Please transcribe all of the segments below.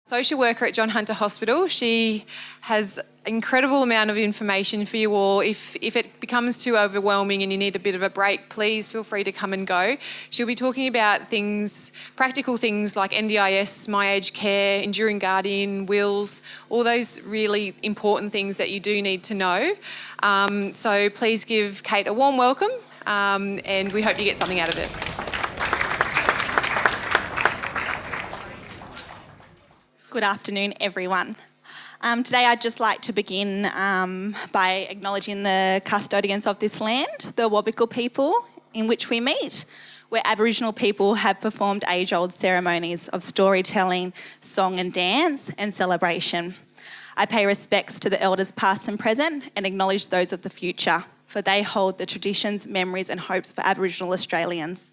Social worker at John Hunter Hospital. She has an incredible amount of information for you all. If it becomes too overwhelming and you need a bit of a break, please feel free to come and go. She'll be talking about things, practical things like NDIS, My Aged Care, Enduring Guardian, wills, all those really important things that you do need to know. So please give Kate a warm welcome and we hope you get something out of it. Good afternoon, everyone. Today I'd just like to begin by acknowledging the custodians of this land, the Wabikal people in which we meet, where Aboriginal people have performed age-old ceremonies of storytelling, song and dance and celebration. I pay respects to the elders past and present and acknowledge those of the future, for they hold the traditions, memories and hopes for Aboriginal Australians.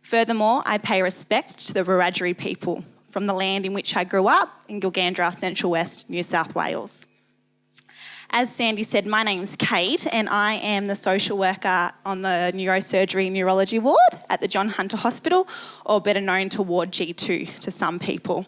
Furthermore, I pay respect to the Wiradjuri people, from the land in which I grew up in Gilgandra, Central West, New South Wales. As Sandy said, my name's Kate and I am the social worker on the neurosurgery neurology ward at the John Hunter Hospital, or better known to Ward G2 to some people.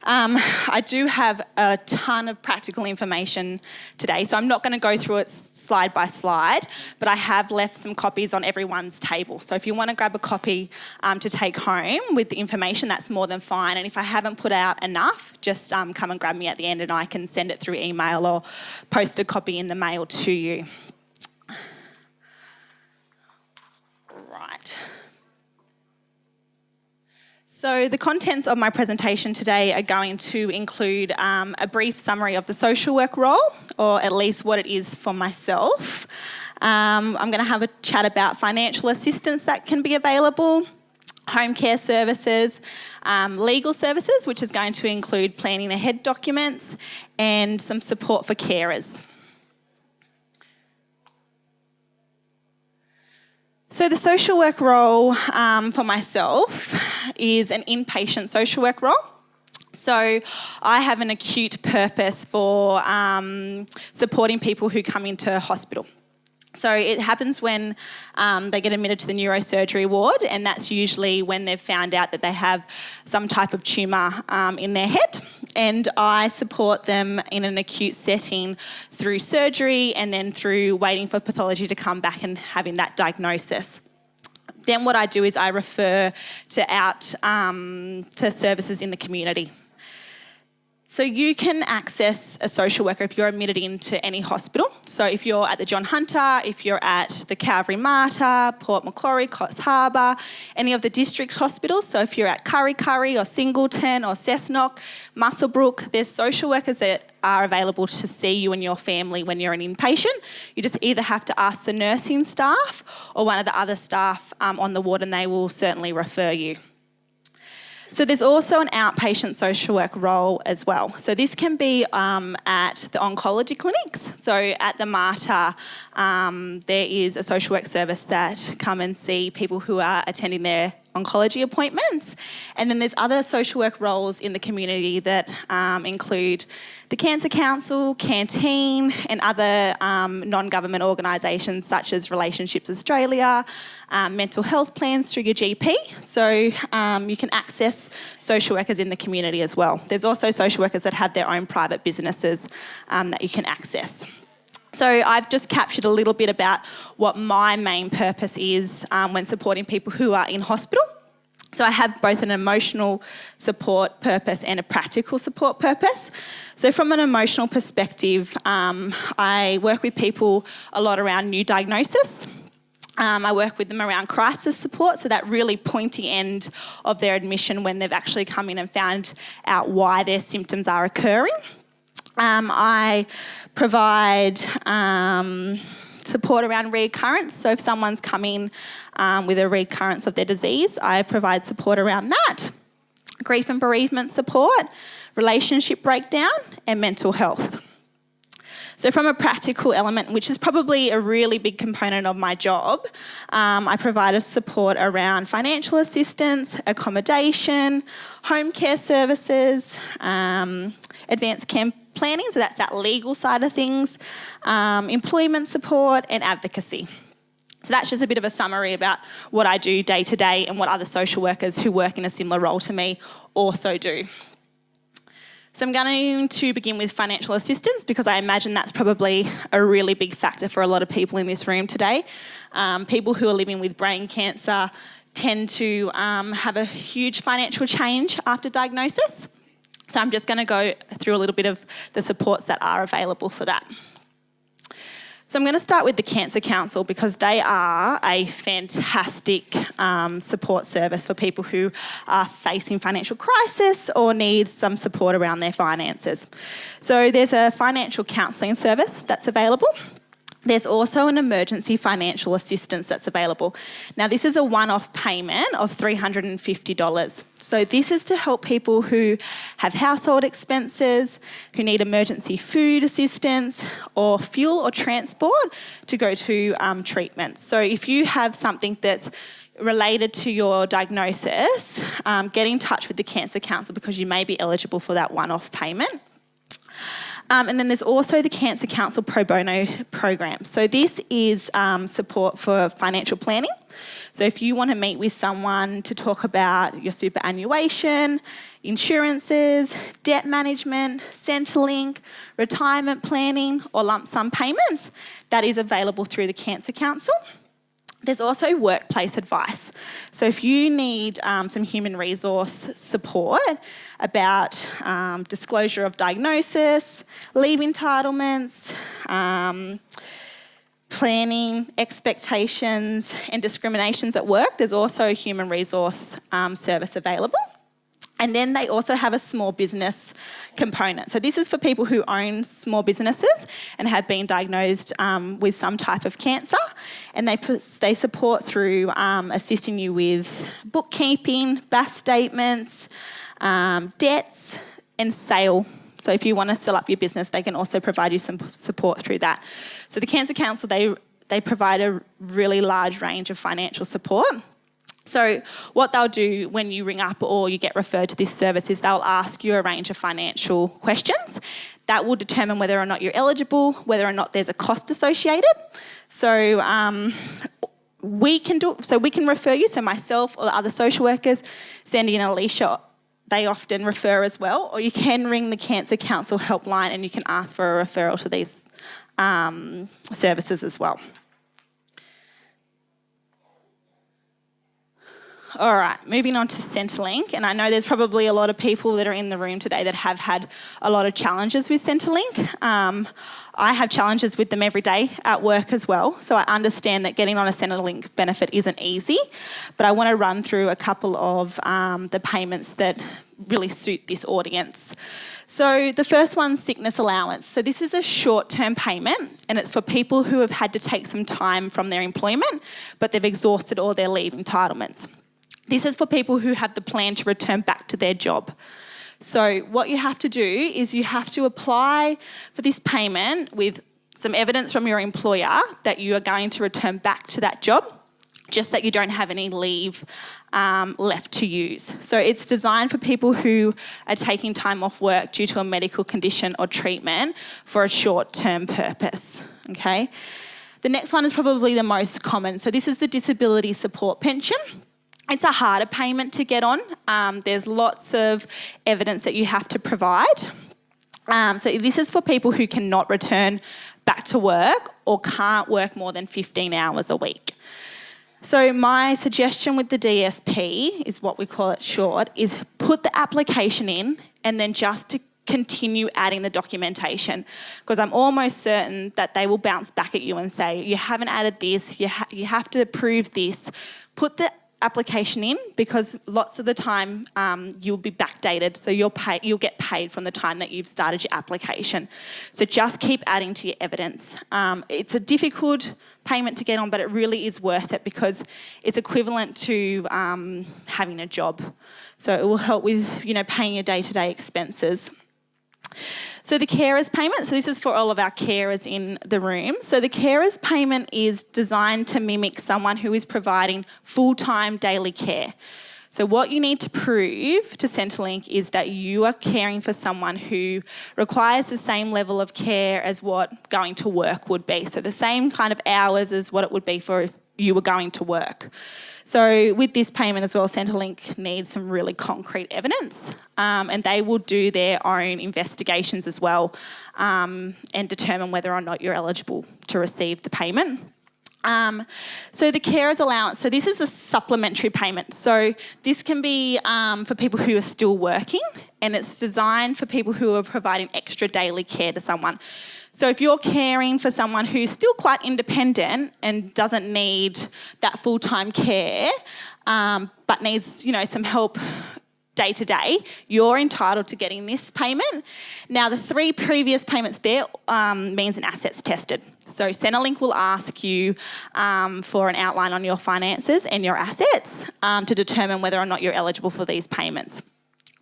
I do have a ton of practical information today, so I'm not going to go through it slide by slide, but I have left some copies on everyone's table. So if you want to grab a copy to take home with the information, that's more than fine. And if I haven't put out enough, just come and grab me at the end and I can send it through email or post a copy in the mail to you. Right. So the contents of my presentation today are going to include a brief summary of the social work role, or at least what it is for myself. I'm going to have a chat about financial assistance that can be available, home care services, legal services, which is going to include planning ahead documents, and some support for carers. So the social work role for myself is an inpatient social work role. So I have an acute purpose for supporting people who come into hospital. So it happens when they get admitted to the neurosurgery ward, and that's usually when they've found out that they have some type of tumour in their head. And I support them in an acute setting through surgery and then through waiting for pathology to come back and having that diagnosis. Then what I do is I refer out to services in the community. So you can access a social worker if you're admitted into any hospital. So if you're at the John Hunter, if you're at the Calvary Mater, Port Macquarie, Coffs Harbour, any of the district hospitals. So if you're at Kurri Kurri or Singleton or Cessnock, Muswellbrook, there's social workers that are available to see you and your family when you're an inpatient. You just either have to ask the nursing staff or one of the other staff on the ward, and they will certainly refer you. So there's also an outpatient social work role as well. So this can be at the oncology clinics. So at the Mater, there is a social work service that come and see people who are attending their oncology appointments. And then there's other social work roles in the community that include the Cancer Council, Canteen, and other non-government organisations such as Relationships Australia, mental health plans through your GP. So you can access social workers in the community as well. There's also social workers that have their own private businesses that you can access. So I've just captured a little bit about what my main purpose is when supporting people who are in hospital. So I have both an emotional support purpose and a practical support purpose. So from an emotional perspective, I work with people a lot around new diagnosis. I work with them around crisis support, so that really pointy end of their admission when they've actually come in and found out why their symptoms are occurring. I provide support around recurrence. So if someone's coming with a recurrence of their disease, I provide support around that. Grief and bereavement support, relationship breakdown, and mental health. So from a practical element, which is probably a really big component of my job, I provide a support around financial assistance, accommodation, home care services, advanced care planning, so that's that legal side of things, employment support and advocacy. So that's just a bit of a summary about what I do day to day and what other social workers who work in a similar role to me also do. So I'm going to begin with financial assistance because I imagine that's probably a really big factor for a lot of people in this room today. People who are living with brain cancer tend to have a huge financial change after diagnosis. So I'm just going to go through a little bit of the supports that are available for that. So I'm going to start with the Cancer Council because they are a fantastic support service for people who are facing financial crisis or need some support around their finances. So there's a financial counselling service that's available. There's also an emergency financial assistance that's available. Now, this is a one-off payment of $350. So this is to help people who have household expenses, who need emergency food assistance or fuel or transport to go to treatment. So if you have something that's related to your diagnosis, get in touch with the Cancer Council because you may be eligible for that one-off payment. And then there's also the Cancer Council Pro Bono program. So this is support for financial planning. So if you want to meet with someone to talk about your superannuation, insurances, debt management, Centrelink, retirement planning or lump sum payments, that is available through the Cancer Council. There's also workplace advice. So if you need some human resource support about disclosure of diagnosis, leave entitlements, planning, expectations and discriminations at work, there's also a human resource service available. And then they also have a small business component. So this is for people who own small businesses and have been diagnosed with some type of cancer. And they support through assisting you with bookkeeping, BAS statements, debts and sale. So if you want to sell up your business, they can also provide you some support through that. So the Cancer Council, they provide a really large range of financial support. So what they'll do when you ring up or you get referred to this service is they'll ask you a range of financial questions that will determine whether or not you're eligible, whether or not there's a cost associated. So we can refer you. So myself or the other social workers, Sandy and Alicia, they often refer as well. Or you can ring the Cancer Council helpline and you can ask for a referral to these services as well. All right, moving on to Centrelink, and I know there's probably a lot of people that are in the room today that have had a lot of challenges with Centrelink. I have challenges with them every day at work as well, so I understand that getting on a Centrelink benefit isn't easy, but I want to run through a couple of the payments that really suit this audience. So the first one's sickness allowance. So this is a short-term payment and it's for people who have had to take some time from their employment, but they've exhausted all their leave entitlements. This is for people who have the plan to return back to their job. So what you have to do is you have to apply for this payment with some evidence from your employer that you are going to return back to that job, just that you don't have any leave left to use. So it's designed for people who are taking time off work due to a medical condition or treatment for a short-term purpose, okay? The next one is probably the most common. So this is the disability support pension. It's a harder payment to get on. There's lots of evidence that you have to provide. So this is for people who cannot return back to work or can't work more than 15 hours a week. So my suggestion with the DSP is what we call it short, is put the application in and then just to continue adding the documentation, because I'm almost certain that they will bounce back at you and say, you haven't added this, you have to prove this. Put the application in, because lots of the time you'll be backdated, so you'll get paid from the time that you've started your application. So just keep adding to your evidence. It's a difficult payment to get on, but it really is worth it because it's equivalent to having a job. So it will help with, paying your day-to-day expenses. So the carers payment, so this is for all of our carers in the room. So the carers payment is designed to mimic someone who is providing full-time daily care. So what you need to prove to Centrelink is that you are caring for someone who requires the same level of care as what going to work would be. So the same kind of hours as what it would be for you were going to work. So with this payment as well, Centrelink needs some really concrete evidence, and they will do their own investigations as well, and determine whether or not you're eligible to receive the payment. So the carers allowance, so this is a supplementary payment. So this can be for people who are still working, and it's designed for people who are providing extra daily care to someone. So if you're caring for someone who's still quite independent and doesn't need that full-time care, but needs, some help day to day, you're entitled to getting this payment. Now, the 3 previous payments there means an assets tested. So Centrelink will ask you for an outline on your finances and your assets to determine whether or not you're eligible for these payments.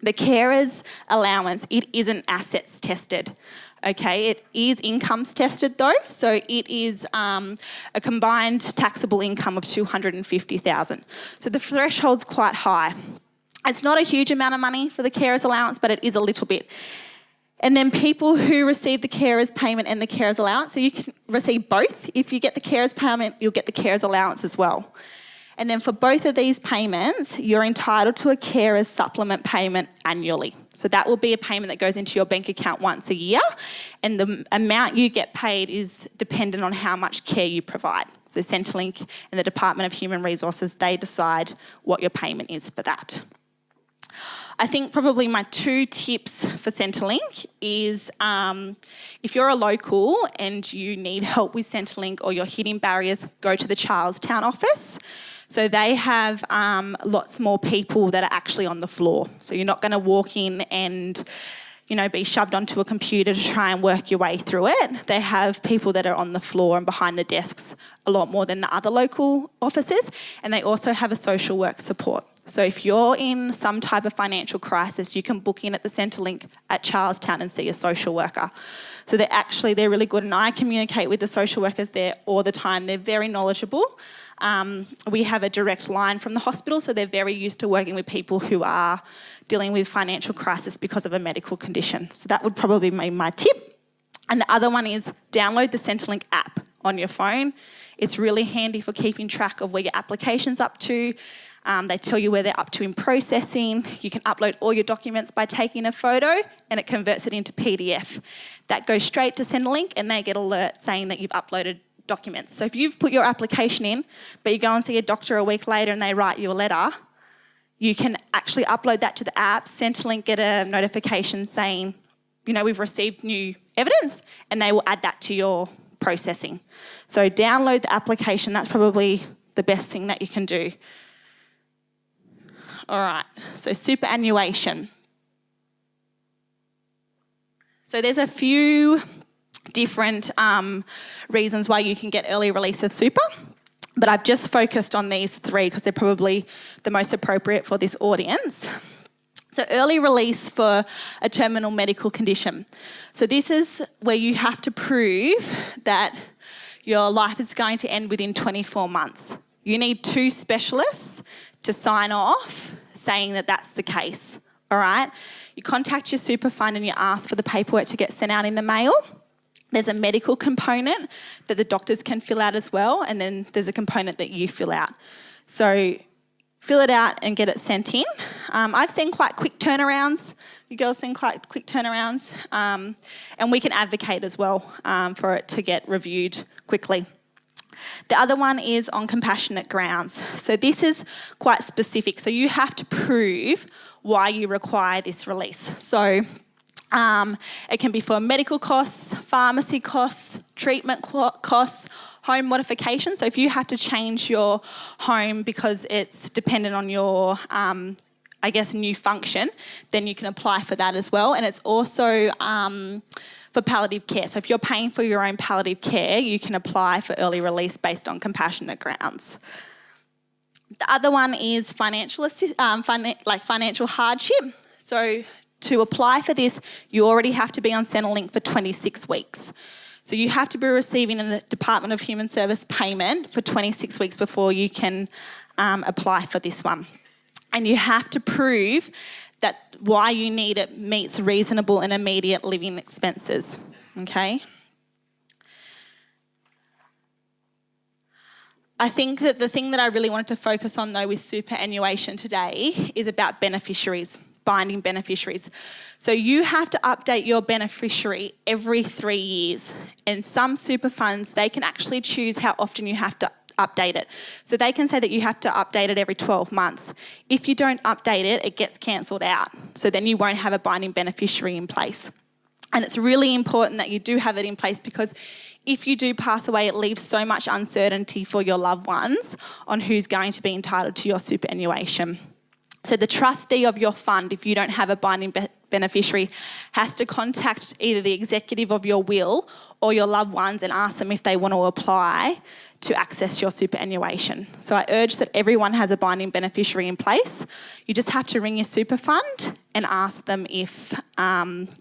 The carers allowance, it isn't assets tested. Okay, it is incomes tested though, so it is a combined taxable income of $250,000. So the threshold's quite high. It's not a huge amount of money for the carers allowance, but it is a little bit. And then people who receive the carers payment and the carers allowance, so you can receive both. If you get the carers payment, you'll get the carers allowance as well. And then for both of these payments, you're entitled to a carers supplement payment annually. So that will be a payment that goes into your bank account once a year, and the amount you get paid is dependent on how much care you provide. So Centrelink and the Department of Human Resources, they decide what your payment is for that. I think probably my 2 tips for Centrelink is if you're a local and you need help with Centrelink or you're hitting barriers, go to the Charlestown office. So they have lots more people that are actually on the floor. So you're not going to walk in and be shoved onto a computer to try and work your way through it. They have people that are on the floor and behind the desks a lot more than the other local offices. And they also have a social work support. So if you're in some type of financial crisis, you can book in at the Centrelink at Charlestown and see a social worker. So they're really good, and I communicate with the social workers there all the time. They're very knowledgeable. We have a direct line from the hospital, so they're very used to working with people who are dealing with financial crisis because of a medical condition. So that would probably be my tip. And the other one is download the Centrelink app on your phone. It's really handy for keeping track of where your application's up to. They tell you where they're up to in processing. You can upload all your documents by taking a photo, and it converts it into PDF. That goes straight to Centrelink, and they get alert saying that you've uploaded documents. So if you've put your application in, but you go and see a doctor a week later and they write you a letter, you can actually upload that to the app. Centrelink get a notification saying, we've received new evidence, and they will add that to your processing. So download the application. That's probably the best thing that you can do. All right, so superannuation. So there's a few different reasons why you can get early release of super, but I've just focused on these 3 because they're probably the most appropriate for this audience. So early release for a terminal medical condition. So this is where you have to prove that your life is going to end within 24 months. You need 2 specialists to sign off saying that that's the case, all right? You contact your super fund and you ask for the paperwork to get sent out in the mail. There's a medical component that the doctors can fill out as well, and then there's a component that you fill out. So fill it out and get it sent in. I've seen quite quick turnarounds. You girls seen quite quick turnarounds. And we can advocate as well for it to get reviewed quickly. The other one is on compassionate grounds. So this is quite specific. So you have to prove why you require this release. So it can be for medical costs, pharmacy costs, treatment costs, home modification. So if you have to change your home because it's dependent on your, new function, then you can apply for that as well. And it's also for palliative care. So if you're paying for your own palliative care, you can apply for early release based on compassionate grounds. The other one is financial hardship. So to apply for this, you already have to be on Centrelink for 26 weeks. So you have to be receiving a Department of Human Service payment for 26 weeks before you can apply for this one. And you have to prove that why you need it meets reasonable and immediate living expenses, okay? I think that the thing that I really wanted to focus on though with superannuation today is about beneficiaries, binding beneficiaries. So you have to update your beneficiary every 3 years. And some super funds, they can actually choose how often you have to update it. So they can say that you have to update it every 12 months. If you don't update it, it gets cancelled out. So then you won't have a binding beneficiary in place. And it's really important that you do have it in place, because if you do pass away, it leaves so much uncertainty for your loved ones on who's going to be entitled to your superannuation. So the trustee of your fund, if you don't have a binding beneficiary, has to contact either the executive of your will or your loved ones and ask them if they want to apply to access your superannuation. So I urge that everyone has a binding beneficiary in place. You just have to ring your super fund and ask them if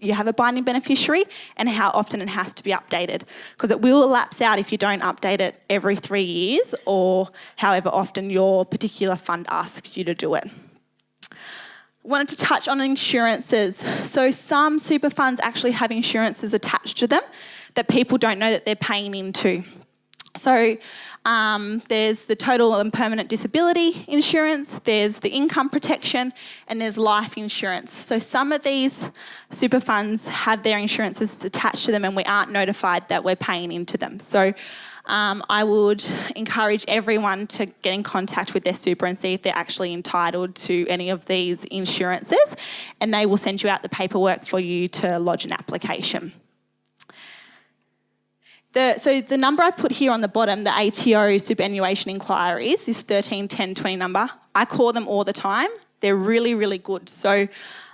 you have a binding beneficiary and how often it has to be updated, because it will lapse out if you don't update it every 3 years or however often your particular fund asks you to do it. Wanted to touch on insurances. So some super funds actually have insurances attached to them that people don't know that they're paying into. So there's the total and permanent disability insurance, there's the income protection, and there's life insurance. So some of these super funds have their insurances attached to them and we aren't notified that we're paying into them. So I would encourage everyone to get in contact with their super and see if they're actually entitled to any of these insurances, and they will send you out the paperwork for you to lodge an application. So the number I put here on the bottom, the ATO superannuation inquiries, this 131020 number, I call them all the time. They're really, really good. So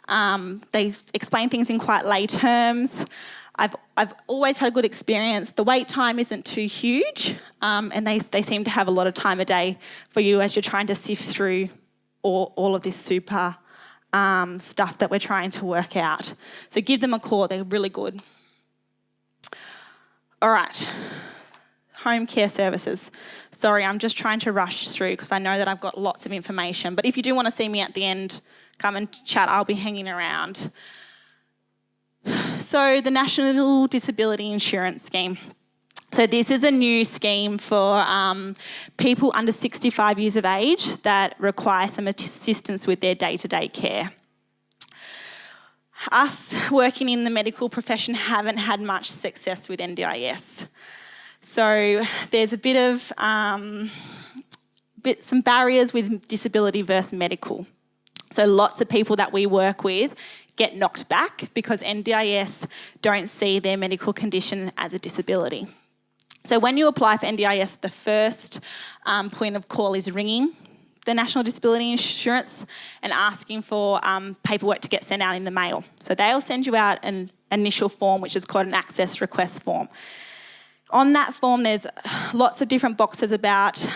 they explain things in quite lay terms. I've always had a good experience. The wait time isn't too huge, and they seem to have a lot of time a day for you as you're trying to sift through all of this super stuff that we're trying to work out. So give them a call. They're really good. All right, home care services. Sorry, I'm just trying to rush through because I know that I've got lots of information. But if you do want to see me at the end, come and chat. I'll be hanging around. So the National Disability Insurance Scheme. So this is a new scheme for people under 65 years of age that require some assistance with their day-to-day care. Us working in the medical profession haven't had much success with NDIS. So there's a bit of some barriers with disability versus medical. So lots of people that we work with get knocked back because NDIS don't see their medical condition as a disability. So when you apply for NDIS, the first point of call is ringing the National Disability Insurance and asking for paperwork to get sent out in the mail. So they'll send you out an initial form, which is called an access request form. On that form, there's lots of different boxes about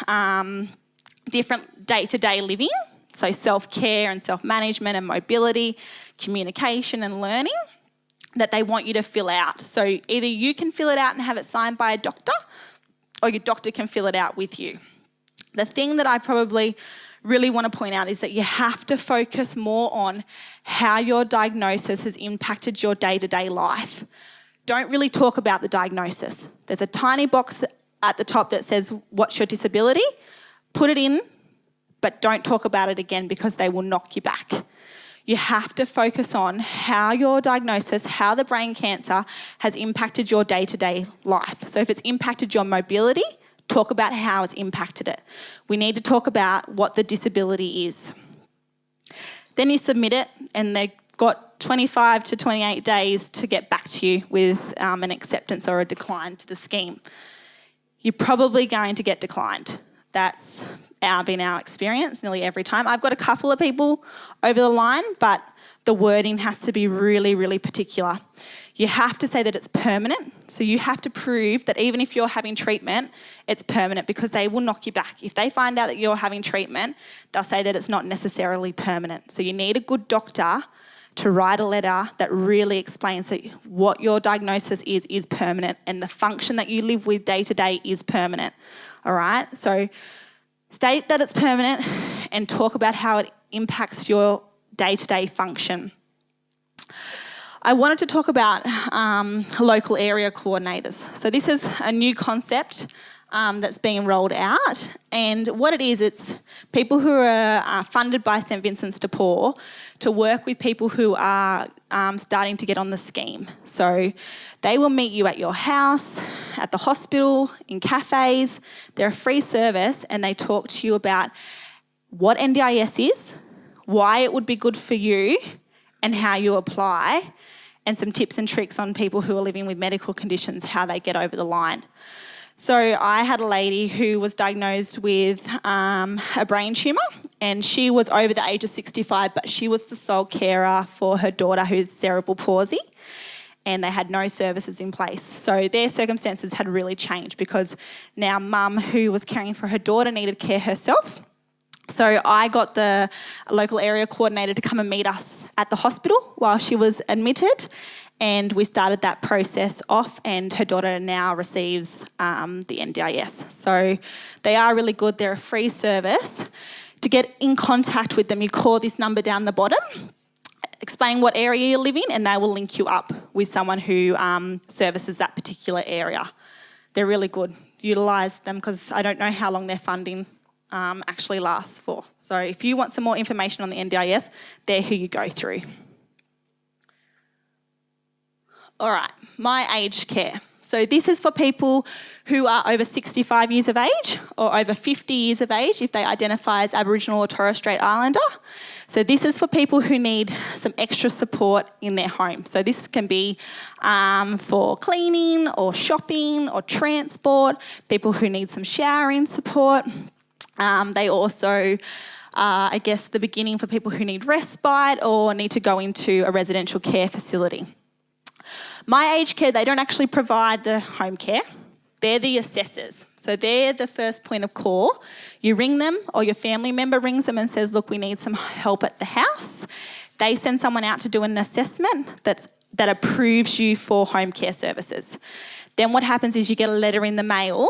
different day-to-day living, so self-care and self-management and mobility, communication and learning, that they want you to fill out. So either you can fill it out and have it signed by a doctor, or your doctor can fill it out with you. The thing that I probably really want to point out is that you have to focus more on how your diagnosis has impacted your day-to-day life. Don't really talk about the diagnosis. There's a tiny box at the top that says, what's your disability? Put it in, but don't talk about it again because they will knock you back. You have to focus on how your diagnosis, how the brain cancer has impacted your day-to-day life. So if it's impacted your mobility, talk about how it's impacted it. We need to talk about what the disability is. Then you submit it and they've got 25 to 28 days to get back to you with an acceptance or a decline to the scheme. You're probably going to get declined. That's been our experience nearly every time. I've got a couple of people over the line, but the wording has to be really, really particular. You have to say that it's permanent. So you have to prove that even if you're having treatment, it's permanent, because they will knock you back. If they find out that you're having treatment, they'll say that it's not necessarily permanent. So you need a good doctor to write a letter that really explains that what your diagnosis is permanent, and the function that you live with day to day is permanent. All right? So state that it's permanent and talk about how it impacts your day-to-day function. I wanted to talk about local area coordinators. So this is a new concept that's being rolled out. And what it is, it's people who are funded by St Vincent's de Paul to work with people who are starting to get on the scheme. So they will meet you at your house, at the hospital, in cafes. They're a free service, and they talk to you about what NDIS is, why it would be good for you, and how you apply, and some tips and tricks on people who are living with medical conditions, how they get over the line. So I had a lady who was diagnosed with a brain tumour, and she was over the age of 65, but she was the sole carer for her daughter who's cerebral palsy, and they had no services in place. So their circumstances had really changed because now mum, who was caring for her daughter, needed care herself. So I got the local area coordinator to come and meet us at the hospital while she was admitted, and we started that process off, and her daughter now receives the NDIS. So they are really good. They're a free service. To get in contact with them, you call this number down the bottom, explain what area you live in, and they will link you up with someone who services that particular area. They're really good. Utilise them because I don't know how long their funding actually lasts for. So if you want some more information on the NDIS, they're who you go through. All right, my aged care. So this is for people who are over 65 years of age or over 50 years of age if they identify as Aboriginal or Torres Strait Islander. So this is for people who need some extra support in their home. So this can be for cleaning or shopping or transport, people who need some showering support. They also I guess, the beginning for people who need respite or need to go into a residential care facility. My aged care, they don't actually provide the home care. They're the assessors. So they're the first point of call. You ring them or your family member rings them and says, look, we need some help at the house. They send someone out to do an assessment that approves you for home care services. Then what happens is you get a letter in the mail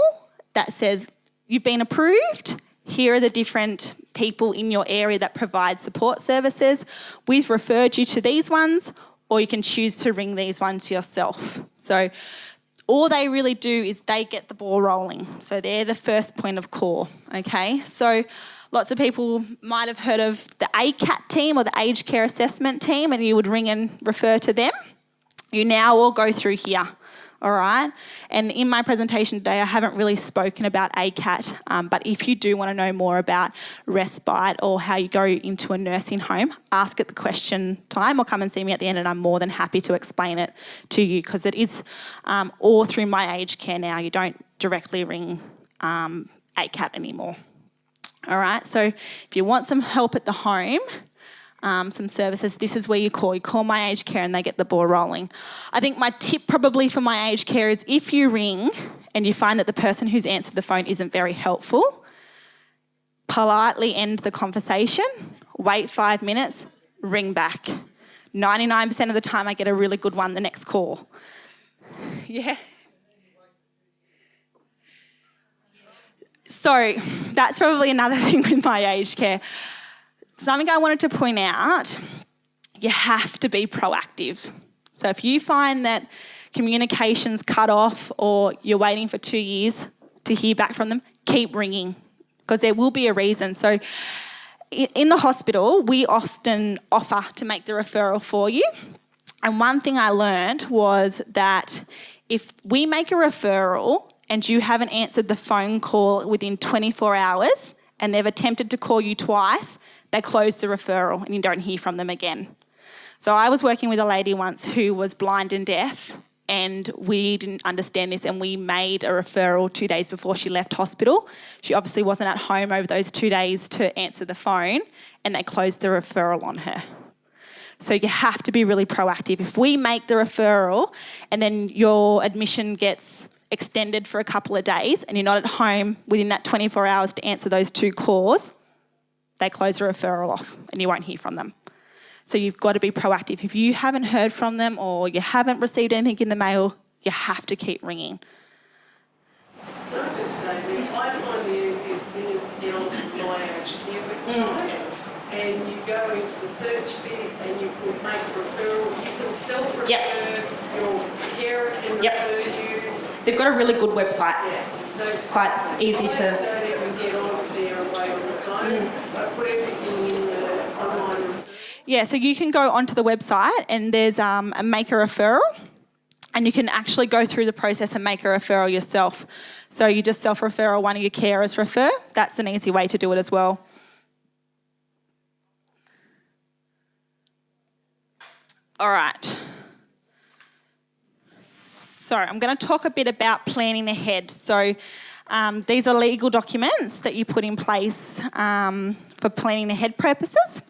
that says, you've been approved. Here are the different people in your area that provide support services. We've referred you to these ones, or you can choose to ring these ones yourself. So all they really do is they get the ball rolling. So they're the first point of call, okay? So lots of people might have heard of the ACAT team or the Aged Care Assessment team, and you would ring and refer to them. You now all go through here, all right? And in my presentation today, I haven't really spoken about ACAT, but if you do want to know more about respite or how you go into a nursing home, ask at the question time or come and see me at the end, and I'm more than happy to explain it to you because it is all through my aged care now. You don't directly ring ACAT anymore. All right, so if you want some help at the home, some services, this is where you call. You call my aged care and they get the ball rolling. I think my tip probably for my aged care is if you ring and you find that the person who's answered the phone isn't very helpful, politely end the conversation, wait 5 minutes, ring back. 99% of the time I get a really good one the next call. Yeah. So that's probably another thing with my aged care. Something I wanted to point out, you have to be proactive. So if you find that communication's cut off or you're waiting for 2 years to hear back from them, keep ringing because there will be a reason. So in the hospital, we often offer to make the referral for you. And one thing I learned was that if we make a referral and you haven't answered the phone call within 24 hours and they've attempted to call you twice, they close the referral and you don't hear from them again. So I was working with a lady once who was blind and deaf, and we didn't understand this, and we made a referral 2 days before she left hospital. She obviously wasn't at home over those 2 days to answer the phone, and they closed the referral on her. So you have to be really proactive. If we make the referral and then your admission gets extended for a couple of days and you're not at home within that 24 hours to answer those 2 calls, they close the referral off and you won't hear from them. So you've got to be proactive. If you haven't heard from them or you haven't received anything in the mail, you have to keep ringing. Can I just say, I find the easiest thing is to get onto my aged care website and you go into the search bit and you can make a referral. You can self-refer, your carer can refer you. They've got a really good website. Yeah. So it's quite easy I to. don't even get on there away all the time. I put everything in the online. Yeah, so you can go onto the website and there's a make a referral, and you can actually go through the process and make a referral yourself. So you just self-refer or one of your carers refer. That's an easy way to do it as well. All right. So I'm going to talk a bit about planning ahead. So these are legal documents that you put in place for planning ahead purposes.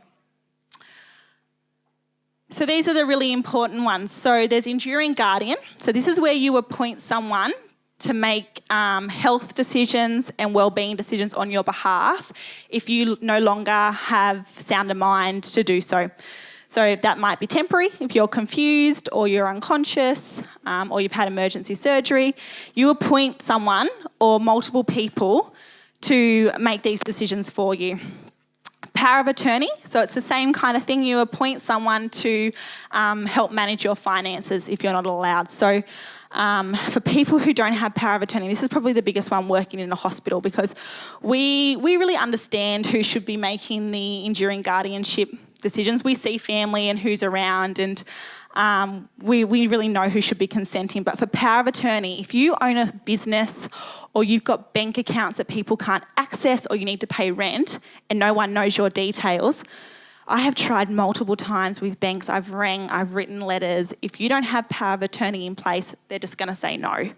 So these are the really important ones. So there's enduring guardian. So this is where you appoint someone to make health decisions and wellbeing decisions on your behalf if you no longer have sound of mind to do so. So that might be temporary if you're confused or you're unconscious or you've had emergency surgery. You appoint someone or multiple people to make these decisions for you. Power of attorney, so it's the same kind of thing. You appoint someone to help manage your finances if you're not allowed. So for people who don't have power of attorney, this is probably the biggest one working in a hospital, because we really understand who should be making the enduring guardianship decisions. We see family and who's around, and we really know who should be consenting. But for power of attorney, if you own a business or you've got bank accounts that people can't access, or you need to pay rent and no one knows your details, I have tried multiple times with banks. I've rang, I've written letters. If you don't have power of attorney in place, they're just going to say no.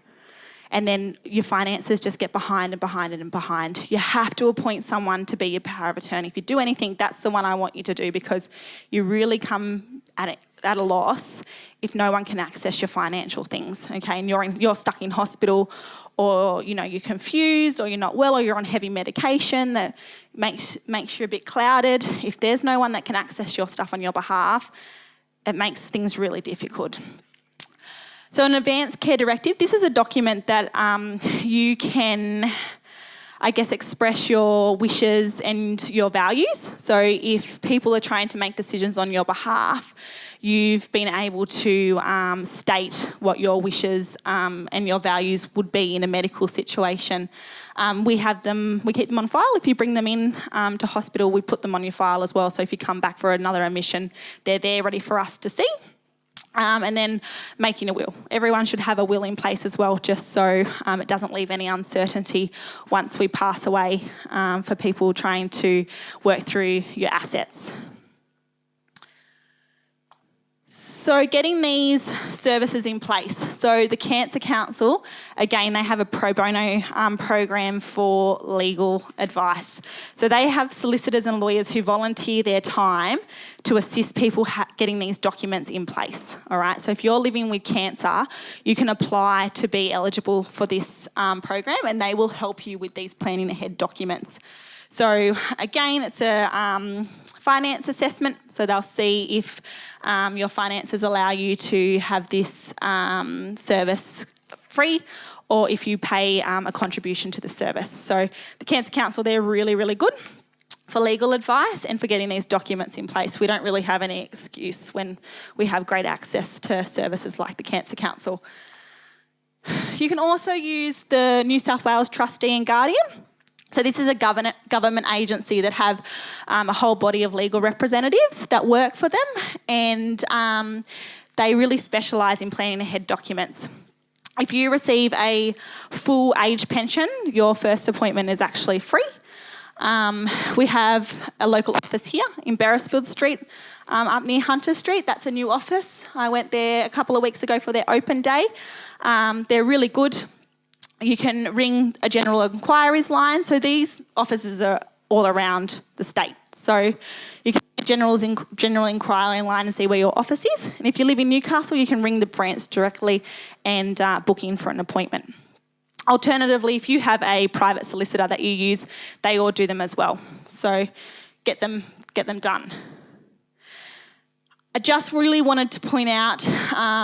And then your finances just get behind and behind and behind. You have to appoint someone to be your power of attorney. If you do anything, that's the one I want you to do, because you really come at it at a loss if no one can access your financial things, okay? And you're stuck in hospital, or you're confused, or you're not well, or you're on heavy medication that makes you a bit clouded. If there's no one that can access your stuff on your behalf, it makes things really difficult. So an advanced care directive, this is a document that you can, express your wishes and your values. So if people are trying to make decisions on your behalf, you've been able to state what your wishes and your values would be in a medical situation. We keep them on file. If you bring them in to hospital, we put them on your file as well. So if you come back for another admission, they're there ready for us to see. And then making a will. Everyone should have a will in place as well, just so it doesn't leave any uncertainty once we pass away, for people trying to work through your assets. So getting these services in place. So the Cancer Council, again, they have a pro bono program for legal advice. So they have solicitors and lawyers who volunteer their time to assist people getting these documents in place, all right? So if you're living with cancer, you can apply to be eligible for this program, and they will help you with these planning ahead documents. So again, it's a finance assessment, so they'll see if your finances allow you to have this service free, or if you pay a contribution to the service. So the Cancer Council, they're really, really good for legal advice and for getting these documents in place. We don't really have any excuse when we have great access to services like the Cancer Council. You can also use the New South Wales Trustee and Guardian. So this is a government agency that have a whole body of legal representatives that work for them, and they really specialise in planning ahead documents. If you receive a full age pension, your first appointment is actually free. We have a local office here in Beresfield Street, up near Hunter Street. That's a new office. I went there a couple of weeks ago for their open day. They're really good. You can ring a general inquiries line. So these offices are all around the state. So you can general inquiry line and see where your office is. And if you live in Newcastle, you can ring the branch directly and book in for an appointment. Alternatively, if you have a private solicitor that you use, they all do them as well. So get them done. I just really wanted to point out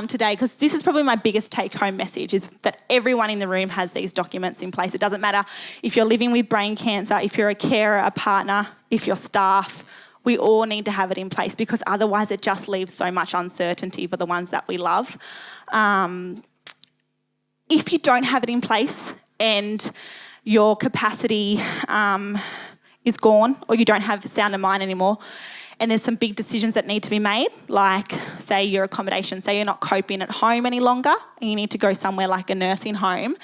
today, because this is probably my biggest take-home message, is that everyone in the room has these documents in place. It doesn't matter if you're living with brain cancer, if you're a carer, a partner, if you're staff, we all need to have it in place, because otherwise it just leaves so much uncertainty for the ones that we love. If you don't have it in place, and your capacity is gone, or you don't have sound of mind anymore, and there's some big decisions that need to be made, like say your accommodation, say you're not coping at home any longer and you need to go somewhere like a nursing home,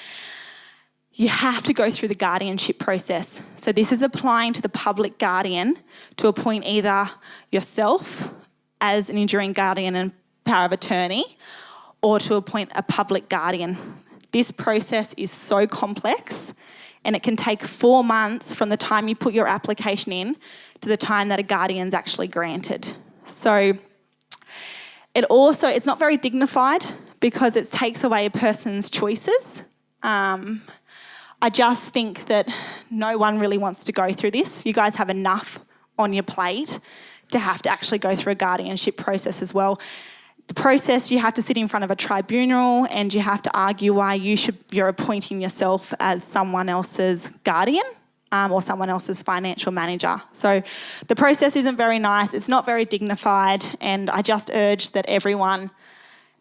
you have to go through the guardianship process. So this is applying to the public guardian to appoint either yourself as an enduring guardian and power of attorney, or to appoint a public guardian. This process is so complex, and it can take 4 months from the time you put your application in to the time that a guardian's actually granted. So it's not very dignified because it takes away a person's choices. I just think that no one really wants to go through this. You guys have enough on your plate to have to actually go through a guardianship process as well. The process, you have to sit in front of a tribunal and you have to argue why you're appointing yourself as someone else's guardian or someone else's financial manager. So the process isn't very nice, it's not very dignified, and I just urge that everyone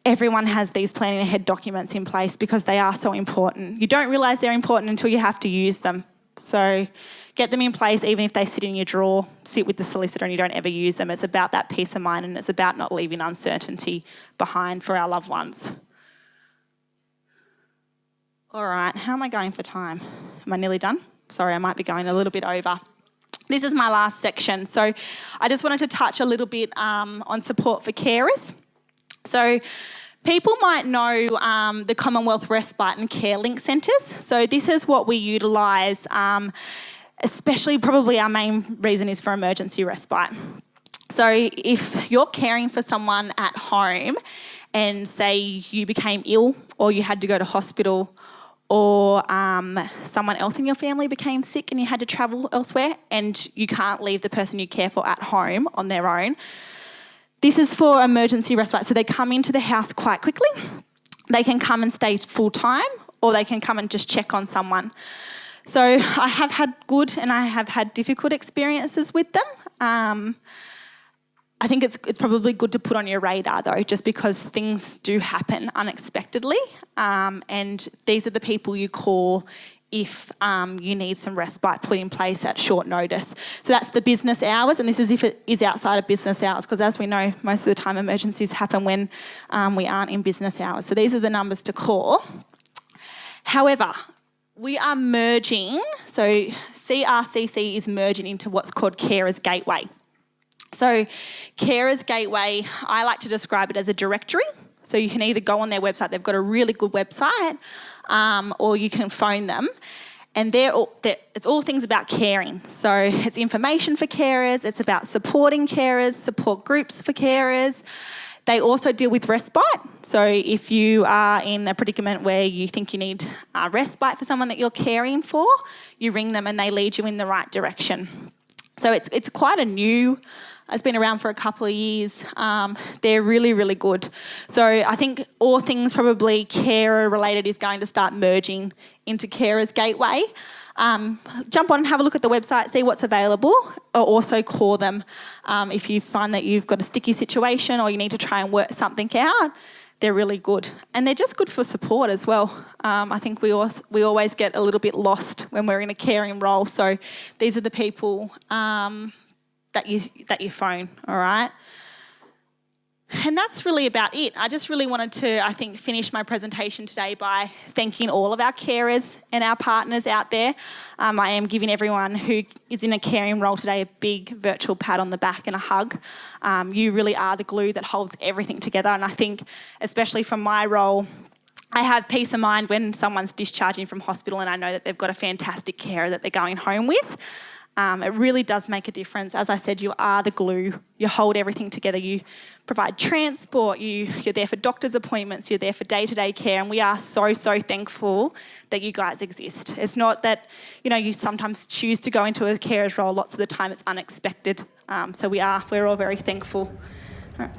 has these planning ahead documents in place because they are so important. You don't realise they're important until you have to use them. So get them in place, even if they sit in your drawer, sit with the solicitor and you don't ever use them. It's about that peace of mind, and it's about not leaving uncertainty behind for our loved ones. All right, how am I going for time? Am I nearly done? Sorry, I might be going a little bit over. This is my last section. So I just wanted to touch a little bit on support for carers. So people might know the Commonwealth Respite and Care Link Centres. So this is what we utilise, especially probably our main reason is for emergency respite. So if you're caring for someone at home and say you became ill or you had to go to hospital, or someone else in your family became sick and you had to travel elsewhere and you can't leave the person you care for at home on their own, this is for emergency respite. So they come into the house quite quickly. They can come and stay full time, or they can come and just check on someone. So I have had good and I have had difficult experiences with them. I think it's probably good to put on your radar though, just because things do happen unexpectedly. And these are the people you call if you need some respite put in place at short notice. So that's the business hours, and this is if it is outside of business hours, because as we know, most of the time emergencies happen when we aren't in business hours. So these are the numbers to call. However, we are merging, so CRCC is merging into what's called Carers Gateway. So Carers Gateway, I like to describe it as a directory. So you can either go on their website, they've got a really good website, or you can phone them. And it's all things about caring. So it's information for carers, it's about supporting carers, support groups for carers. They also deal with respite. So if you are in a predicament where you think you need respite for someone that you're caring for, you ring them and they lead you in the right direction. So it's quite a new, it's been around for a couple of years. They're really, really good. So I think all things probably carer related is going to start merging into Carers Gateway. Jump on and have a look at the website, see what's available, or also call them if you find that you've got a sticky situation or you need to try and work something out. They're really good. And they're just good for support as well. I think we always get a little bit lost when we're in a caring role. So these are the people that you phone, all right? And that's really about it. I just really wanted to, I think, finish my presentation today by thanking all of our carers and our partners out there. I am giving everyone who is in a caring role today a big virtual pat on the back and a hug. You really are the glue that holds everything together. And I think, especially from my role, I have peace of mind when someone's discharging from hospital and I know that they've got a fantastic carer that they're going home with. It really does make a difference. As I said, you are the glue. You hold everything together. You provide transport. You're there for doctor's appointments. You're there for day-to-day care. And we are so, so thankful that you guys exist. It's not that, you sometimes choose to go into a carer's role. Lots of the time it's unexpected. So we're all very thankful. All right.